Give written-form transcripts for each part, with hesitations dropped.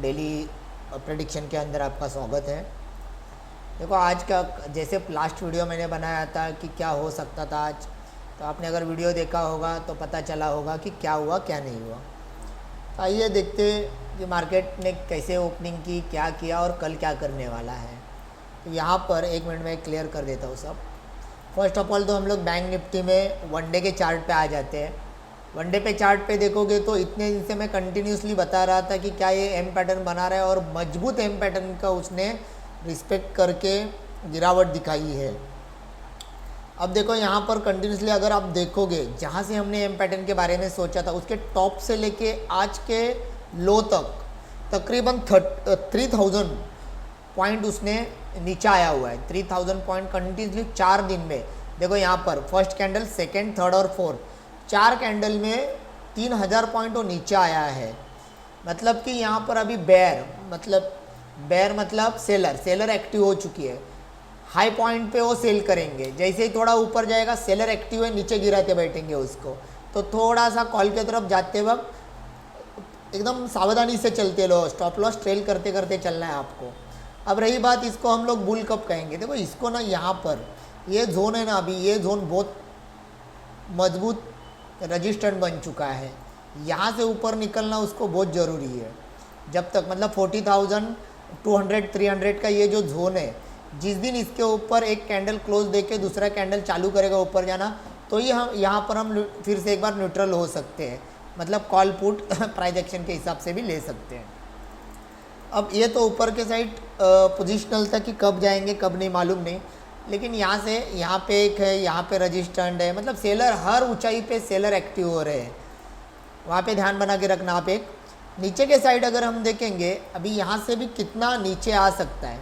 Daily prediction के अंदर आपका स्वागत है। देखो आज का, जैसे लास्ट वीडियो मैंने बनाया था कि क्या हो सकता था आज, तो आपने अगर वीडियो देखा होगा तो पता चला होगा कि क्या हुआ क्या नहीं हुआ। तो आइए देखते कि मार्केट ने कैसे ओपनिंग की, क्या किया और कल क्या करने वाला है। तो यहाँ पर 1 मिनट में क्लियर कर देता हूँ सब। फर्स्ट ऑफ ऑल तो हम लोग बैंक निफ्टी में वनडे के चार्ट पे आ जाते हैं। वनडे पे चार्ट पे देखोगे तो इतने दिन से मैं कंटिन्यूसली बता रहा था कि क्या ये एम पैटर्न बना रहा है, और मजबूत एम पैटर्न का उसने रिस्पेक्ट करके गिरावट दिखाई है। अब देखो यहाँ पर कंटिन्यूसली अगर आप देखोगे, जहाँ से हमने एम पैटर्न के बारे में सोचा था उसके टॉप से लेके आज के लो तक तकरीबन 3000 पॉइंट उसने नीचे आया हुआ है। 3000 पॉइंट कंटिन्यूसली 4 दिन में। देखो यहाँ पर फर्स्ट कैंडल, सेकेंड, थर्ड और फोर्थ, 4 कैंडल में 3000 पॉइंट वो नीचे आया है। मतलब कि यहाँ पर अभी बेयर मतलब सेलर एक्टिव हो चुकी है। हाई पॉइंट पे वो सेल करेंगे, जैसे ही थोड़ा ऊपर जाएगा सेलर एक्टिव है, नीचे गिराते बैठेंगे उसको। तो थोड़ा सा कॉल की तरफ जाते वक्त एकदम सावधानी से चलते लो, स्टॉप लॉस ट्रेल करते करते चलना है आपको। अब रही बात, इसको हम लोग बुल कब कहेंगे। देखो इसको ना, यहाँ पर ये जोन है ना, अभी ये जोन बहुत मजबूत रजिस्टेंट बन चुका है। यहाँ से ऊपर निकलना उसको बहुत ज़रूरी है। जब तक मतलब 40,200 300 का ये जो जोन है, जिस दिन इसके ऊपर एक कैंडल क्लोज देके दूसरा कैंडल चालू करेगा ऊपर जाना, तो ये हम यहाँ पर हम फिर से एक बार न्यूट्रल हो सकते हैं। मतलब कॉल पुट प्राइस एक्शन के हिसाब से भी ले सकते हैं। अब ये तो ऊपर के साइड पोजिशनल था कि कब जाएंगे कब नहीं मालूम नहीं, लेकिन यहाँ से यहाँ पे एक है, यहाँ पे रजिस्टेंट है। मतलब सेलर हर ऊंचाई पे सेलर एक्टिव हो रहे हैं, वहाँ पे ध्यान बना के रखना आप। एक नीचे के साइड अगर हम देखेंगे, अभी यहाँ से भी कितना नीचे आ सकता है।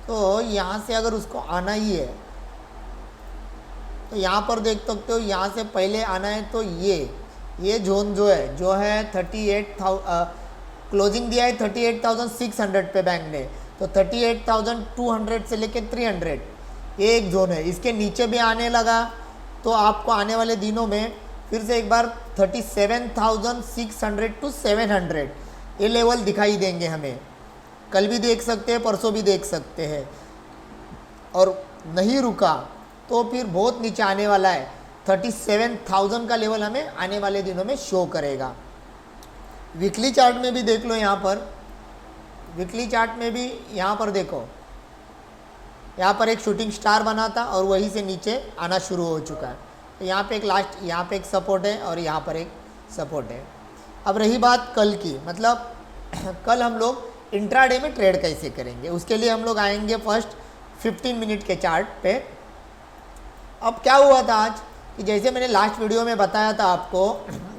तो यहाँ से अगर उसको आना ही है तो यहाँ पर देख सकते हो, यहाँ से पहले आना है तो ये जोन जो है 38,000 क्लोजिंग दिया है 38,600 पे बैंक ने। तो 38,200 से लेके 300 ये एक जोन है। इसके नीचे भी आने लगा तो आपको आने वाले दिनों में फिर से एक बार 37,600 टू 700 ये लेवल दिखाई देंगे हमें। कल भी देख सकते हैं, परसों भी देख सकते हैं। और नहीं रुका तो फिर बहुत नीचे आने वाला है। 37,000 का लेवल हमें आने वाले दिनों में शो करेगा। वीकली चार्ट में भी देख लो, यहाँ पर वीकली चार्ट में भी यहाँ पर देखो, यहाँ पर एक शूटिंग स्टार बना था और वहीं से नीचे आना शुरू हो चुका है। तो यहाँ पे एक लास्ट, यहाँ पे एक सपोर्ट है और यहाँ पर एक सपोर्ट है। अब रही बात कल की, मतलब कल हम लोग इंट्राडे में ट्रेड कैसे करेंगे, उसके लिए हम लोग आएंगे फर्स्ट 15 मिनट के चार्ट पे। अब क्या हुआ था आज कि जैसे मैंने लास्ट वीडियो में बताया था आपको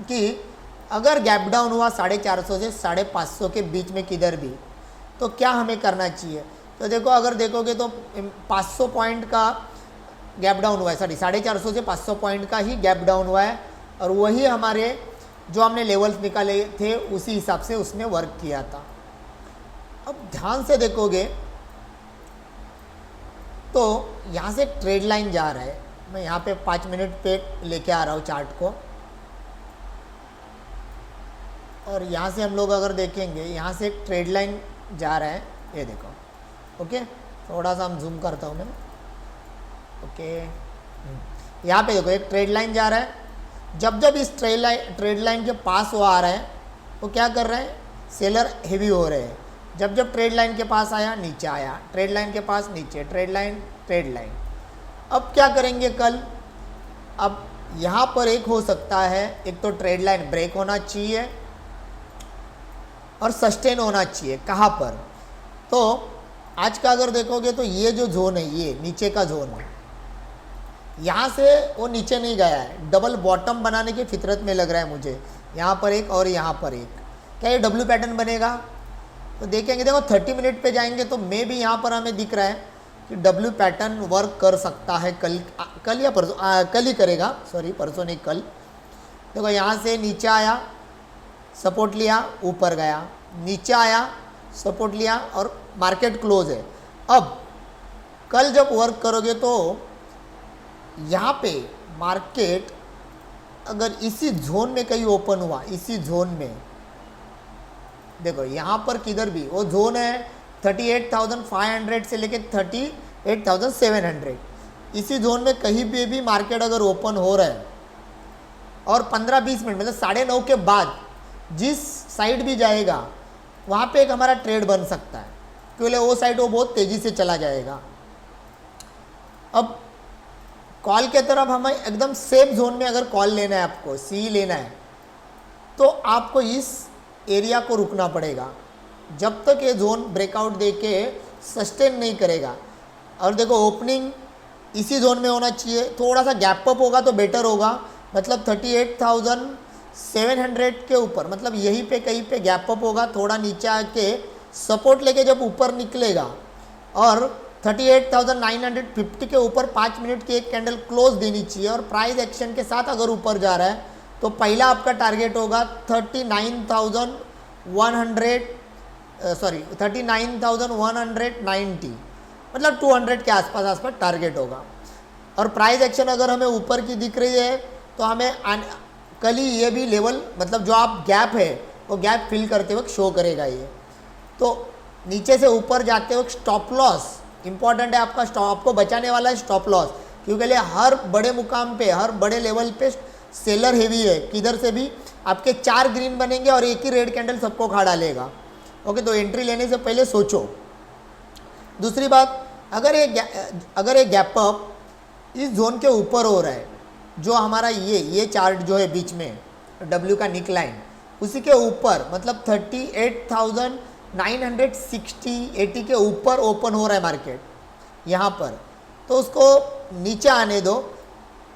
कि अगर गैप डाउन हुआ 450 से 550 के बीच में किधर भी, तो क्या हमें करना चाहिए। तो देखो, अगर देखोगे तो 500 पॉइंट का गैप डाउन हुआ है, 450 से 500 पॉइंट का ही गैप डाउन हुआ है। और वही हमारे जो हमने लेवल्स निकाले थे उसी हिसाब से उसने वर्क किया था। अब ध्यान से देखोगे तो यहाँ से ट्रेड लाइन जा रहा है। मैं यहाँ पे 5 मिनट पे लेके आ रहा हूँ चार्ट को, और यहाँ से हम लोग अगर देखेंगे, यहाँ से एक ट्रेड लाइन जा रहा है, ये देखो। ओके, थोड़ा सा हम जूम करता हूँ मैं। ओके, यहाँ पे देखो एक ट्रेड लाइन जा रहा है। जब जब इस ट्रेड लाइन के पास वो आ रहा है तो क्या कर रहे हैं, सेलर हेवी हो रहे हैं। जब जब ट्रेड लाइन के पास आया, नीचे आया, ट्रेड लाइन के पास नीचे, ट्रेड लाइन। अब क्या करेंगे कल। अब यहाँ पर एक हो सकता है, एक तो ट्रेड लाइन ब्रेक होना चाहिए और सस्टेन होना चाहिए। कहाँ पर, तो आज का अगर देखोगे तो ये जो जोन है, ये नीचे का जोन है, यहाँ से वो नीचे नहीं गया है। डबल बॉटम बनाने की फितरत में लग रहा है मुझे। यहाँ पर एक और यहाँ पर एक, क्या ये डब्ल्यू पैटर्न बनेगा, तो देखेंगे। देखो 30 मिनट पे जाएंगे तो मे भी यहाँ पर हमें दिख रहा है कि डब्ल्यू पैटर्न वर्क कर सकता है कल या परसों। कल ही करेगा, सॉरी परसों नहीं, कल। देखो यहाँ से नीचे आया, सपोर्ट लिया, ऊपर गया, नीचे आया, सपोर्ट लिया और मार्केट क्लोज है। अब कल जब वर्क करोगे तो यहाँ पे मार्केट अगर इसी जोन में कहीं ओपन हुआ, इसी जोन में, देखो यहाँ पर किधर भी वो जोन है 38,500 से लेके 38,700, इसी जोन में कहीं भी मार्केट अगर ओपन हो रहा है और 15-20 मिनट मतलब 9:30 के बाद जिस साइड भी जाएगा वहाँ पे एक हमारा ट्रेड बन सकता है, क्योंकि वो साइड वो बहुत तेज़ी से चला जाएगा। अब कॉल के तरफ हमें एकदम सेफ जोन में अगर कॉल लेना है, आपको सी लेना है, तो आपको इस एरिया को रुकना पड़ेगा जब तक ये जोन ब्रेकआउट दे के सस्टेन नहीं करेगा। और देखो ओपनिंग इसी जोन में होना चाहिए, थोड़ा सा गैप अप होगा तो बेटर होगा, मतलब 38,700 के ऊपर, मतलब यहीं पे कहीं पे गैप अप होगा, थोड़ा नीचे आके सपोर्ट लेके जब ऊपर निकलेगा और 38,950 के ऊपर 5 मिनट की एक कैंडल क्लोज देनी चाहिए और प्राइस एक्शन के साथ अगर ऊपर जा रहा है तो पहला आपका टारगेट होगा 39,190, मतलब 200 के आसपास टारगेट होगा। और प्राइस एक्शन अगर हमें ऊपर की दिख रही है तो हमें कल ही ये भी लेवल, मतलब जो आप गैप है वो गैप फिल करते वक्त शो करेगा ये। तो नीचे से ऊपर जाते वक्त स्टॉप लॉस इंपॉर्टेंट है, आपका स्टॉप आपको बचाने वाला है स्टॉप लॉस, क्योंकि हर बड़े मुकाम पे हर बड़े लेवल पे सेलर हेवी है, किधर से भी आपके 4 ग्रीन बनेंगे और एक ही रेड कैंडल सबको खा डालेगा। ओके, तो एंट्री लेने से पहले सोचो। दूसरी बात, अगर ये गैप अप इस जोन के ऊपर हो रहा है, जो हमारा ये चार्ट जो है बीच में डब्ल्यू का निक लाइन, उसी के ऊपर मतलब 38,960-80 के ऊपर ओपन हो रहा है मार्केट यहाँ पर, तो उसको नीचे आने दो।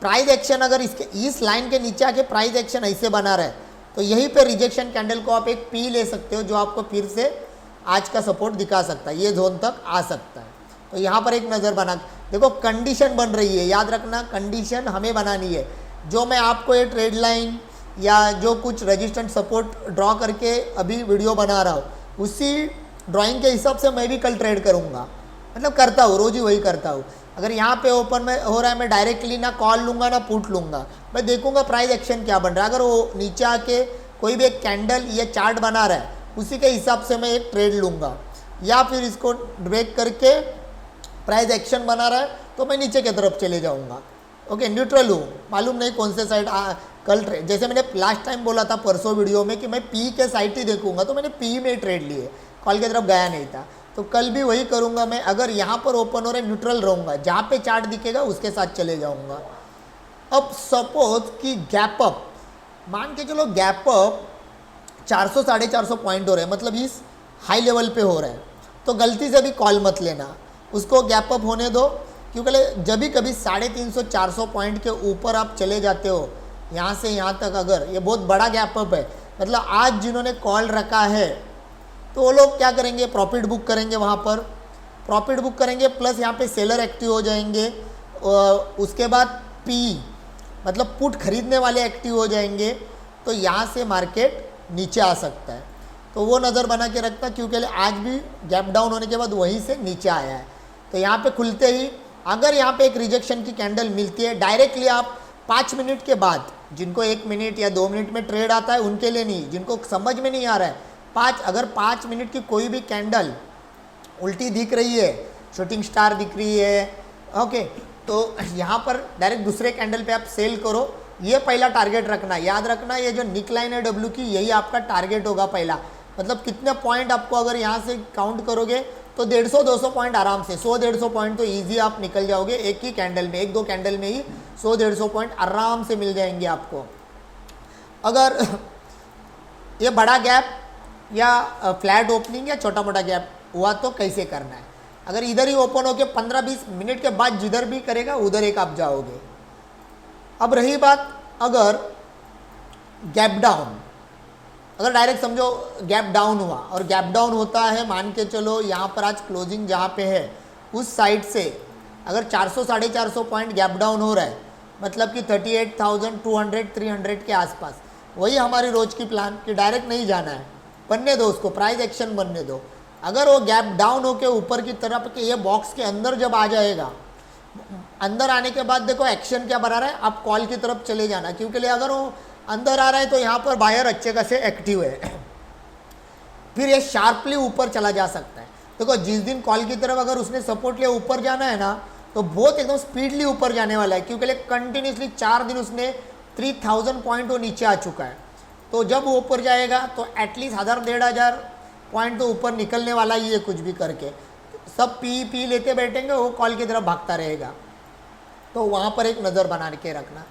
प्राइस एक्शन अगर इस लाइन के नीचे आके प्राइस एक्शन ऐसे बना रहा है तो यहीं पे रिजेक्शन कैंडल को आप एक पी ले सकते हो, जो आपको फिर से आज का सपोर्ट दिखा सकता है, ये जोन तक आ सकता है। तो यहाँ पर एक नज़र बना, देखो कंडीशन बन रही है, याद रखना कंडीशन हमें बनानी है। जो मैं आपको ये ट्रेड लाइन या जो कुछ रेजिस्टेंट सपोर्ट ड्रॉ करके अभी वीडियो बना रहा हूँ, उसी ड्राइंग के हिसाब से मैं भी कल ट्रेड करूँगा, मतलब करता हूँ, रोज़ ही वही करता हूँ। अगर यहाँ पे ओपन में हो रहा है, मैं डायरेक्टली ना कॉल लूँगा ना पुट लूँगा, मैं देखूँगा प्राइस एक्शन क्या बन रहा है। अगर वो नीचे आके कोई भी एक कैंडल या चार्ट बना रहा है, उसी के हिसाब से मैं एक ट्रेड लूँगा, या फिर इसको ब्रेक करके प्राइस एक्शन बना रहा है तो मैं नीचे की तरफ चले जाऊँगा। ओके, न्यूट्रल हूँ, मालूम नहीं कौन से साइड कल ट्रेड, जैसे मैंने लास्ट टाइम बोला था परसों वीडियो में कि मैं पी के साइड ही देखूँगा, तो मैंने पी में ट्रेड लिए, कॉल की तरफ गया नहीं था। तो कल भी वही करूँगा मैं, अगर यहाँ पर ओपन हो रहा है न्यूट्रल रहूँगा, जहाँ पे चार्ट दिखेगा उसके साथ चले जाऊँगा। अब सपोज कि गैप अप, मान के चलो गैप अप 400-450 पॉइंट हो रहे हैं, मतलब इस हाई लेवल पे हो रहा है, तो गलती से भी कॉल मत लेना, उसको गैप अप होने दो, क्योंकि जब भी कभी 350-400 पॉइंट के ऊपर आप चले जाते हो, यहाँ से यहाँ तक, अगर ये बहुत बड़ा गैप अप है, मतलब आज जिन्होंने कॉल रखा है तो वो लोग क्या करेंगे, प्रॉफिट बुक करेंगे, वहाँ पर प्रॉफिट बुक करेंगे, प्लस यहाँ पे सेलर एक्टिव हो जाएंगे, उसके बाद पी मतलब पुट खरीदने वाले एक्टिव हो जाएंगे, तो यहाँ से मार्केट नीचे आ सकता है। तो वो नज़र बना के रखता, क्योंकि आज भी गैप डाउन होने के बाद वहीं से नीचे आया है। तो यहाँ पे खुलते ही अगर यहाँ पे एक रिजेक्शन की कैंडल मिलती है, डायरेक्टली आप 5 मिनट के बाद, जिनको 1 मिनट या 2 मिनट में ट्रेड आता है उनके लिए नहीं, जिनको समझ में नहीं आ रहा है, अगर 5 मिनट की कोई भी कैंडल उल्टी दिख रही है, शूटिंग स्टार दिख रही है, ओके, तो यहाँ पर डायरेक्ट दूसरे कैंडल पे आप सेल करो। ये पहला टारगेट रखना, याद रखना, ये जो निक लाइन है डब्ल्यू की, यही आपका टारगेट होगा पहला। मतलब कितने पॉइंट आपको अगर यहाँ से काउंट करोगे तो 150-200 पॉइंट आराम से, 100-150 पॉइंट तो ईजी आप निकल जाओगे एक ही कैंडल में, 1-2 कैंडल में ही 100-150 पॉइंट आराम से मिल जाएंगे आपको। अगर ये बड़ा गैप या फ्लैट ओपनिंग या छोटा मोटा गैप हुआ तो कैसे करना है, अगर इधर ही ओपन होके 15-20 मिनट के बाद जिधर भी करेगा उधर एक आप जाओगे। अब रही बात अगर गैप डाउन, अगर डायरेक्ट समझो गैप डाउन हुआ, और गैप डाउन होता है, मान के चलो यहाँ पर आज क्लोजिंग जहाँ पे है उस साइड से अगर 400-450 पॉइंट गैप डाउन हो रहा है, मतलब कि 38,200-300 के आसपास, वही हमारी रोज की प्लान कि डायरेक्ट नहीं जाना है, बनने दो उसको, प्राइस एक्शन बनने दो। अगर वो गैप डाउन होके ऊपर की तरफ के ये बॉक्स के अंदर जब आ जाएगा, अंदर आने के बाद देखो एक्शन क्या बना रहा है, आप कॉल की तरफ चले जाना, क्योंकि अगर वो अंदर आ रहा है तो यहाँ पर बायर अच्छे खासे एक्टिव है। फिर ये शार्पली ऊपर चला जा सकता है। देखो जिस दिन कॉल की तरफ अगर उसने सपोर्ट लिया ऊपर जाना है ना, तो बहुत एकदम स्पीडली ऊपर जाने वाला है, क्योंकि कंटिन्यूसली 4 दिन उसने 3000 पॉइंट वो नीचे आ चुका है। तो जब वो ऊपर जाएगा तो एटलीस्ट 1000-1500 पॉइंट तो ऊपर निकलने वाला ही है कुछ भी करके। सब पी लेते बैठेंगे, वो कॉल की तरफ भागता रहेगा। तो वहाँ पर एक नज़र बना के रखना।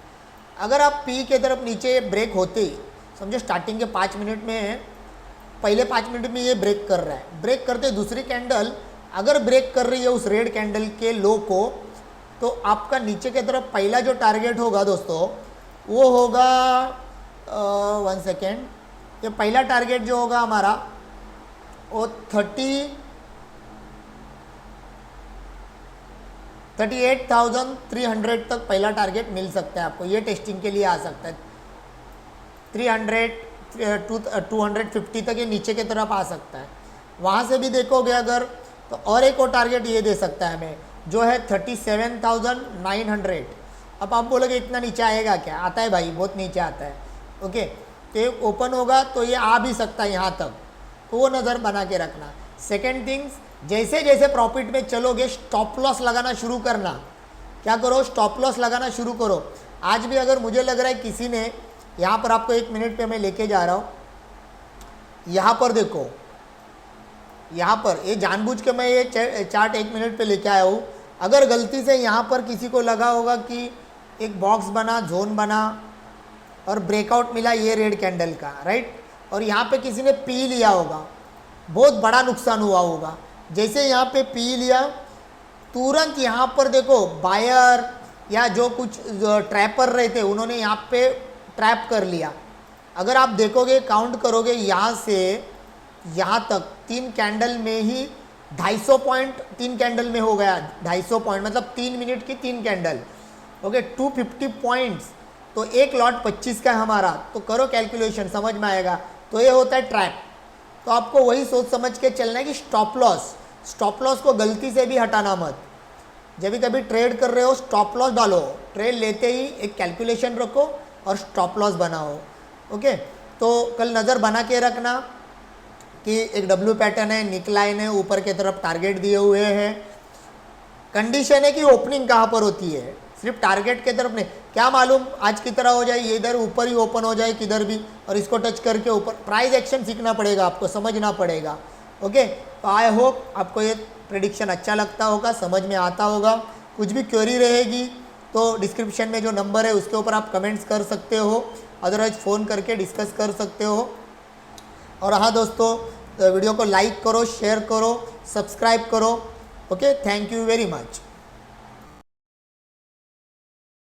अगर आप पी के तरफ नीचे ब्रेक होते ही, समझो स्टार्टिंग के 5 मिनट में, पहले 5 मिनट में ये ब्रेक कर रहा है, ब्रेक करते दूसरी कैंडल अगर ब्रेक कर रही है उस रेड कैंडल के लो को, तो आपका नीचे की तरफ पहला जो टारगेट होगा दोस्तों वो होगा 1 सेकेंड, ये पहला टारगेट जो होगा हमारा वो 38,300 तक पहला टारगेट मिल सकता है आपको। ये टेस्टिंग के लिए आ सकता है। 250 तक ये नीचे की तरफ आ सकता है। वहाँ से भी देखोगे अगर तो और एक और टारगेट ये दे सकता है हमें, जो है 37,900। अब आप बोलोगे इतना नीचे आएगा क्या? आता है भाई, बहुत नीचे आता है। ओके, तो ओपन होगा तो ये आ भी सकता है यहाँ तक, तो वो नज़र बना के रखना। सेकेंड थिंग्स, जैसे जैसे प्रॉफिट में चलोगे स्टॉप लॉस लगाना शुरू करना। क्या करो? स्टॉप लॉस लगाना शुरू करो। आज भी अगर मुझे लग रहा है किसी ने, यहाँ पर आपको 1 मिनट पे मैं लेके जा रहा हूँ, यहाँ पर देखो, यहाँ पर ये जानबूझ के मैं ये चार्ट 1 मिनट पे लेके आया हूँ। अगर गलती से यहाँ पर किसी को लगा होगा कि एक बॉक्स बना, जोन बना और ब्रेकआउट मिला ये रेड कैंडल का, राइट, और यहाँ पे किसी ने पी लिया होगा, बहुत बड़ा नुकसान हुआ होगा। जैसे यहाँ पे पी लिया, तुरंत यहाँ पर देखो बायर या जो कुछ ट्रैपर रहे थे उन्होंने यहाँ पे ट्रैप कर लिया। अगर आप देखोगे, काउंट करोगे यहाँ से यहाँ तक 3 कैंडल में ही 250 पॉइंट 3 कैंडल में हो गया। 250 पॉइंट मतलब 3 मिनट की 3 कैंडल। ओके, 250 पॉइंट्स, तो एक लॉट 25 का है हमारा। तो करो कैलकुलेशन, समझ में आएगा। तो ये होता है ट्रैप। तो आपको वही सोच समझ के चलना है कि स्टॉप लॉस को गलती से भी हटाना मत। जब भी कभी ट्रेड कर रहे हो स्टॉप लॉस डालो, ट्रेड लेते ही एक कैलकुलेशन रखो और स्टॉप लॉस बनाओ। ओके, तो कल नज़र बना के रखना कि एक डब्ल्यू पैटर्न है, निक लाइन है, ऊपर की तरफ टारगेट दिए हुए हैं। कंडीशन है कि ओपनिंग कहाँ पर होती है, सिर्फ टारगेट की तरफ नहीं। क्या मालूम आज की तरह हो जाए, ये इधर ऊपर ही ओपन हो जाए किधर भी, और इसको टच करके ऊपर। प्राइस एक्शन सीखना पड़ेगा आपको, समझना पड़ेगा। ओके, तो आई होप आपको ये प्रेडिक्शन अच्छा लगता होगा, समझ में आता होगा। कुछ भी क्वेरी रहेगी तो डिस्क्रिप्शन में जो नंबर है उसके ऊपर आप कमेंट्स कर सकते हो, अदरवाइज फ़ोन करके डिस्कस कर सकते हो। और हाँ दोस्तों, वीडियो को लाइक करो, शेयर करो, सब्सक्राइब करो। Okay, thank you very much.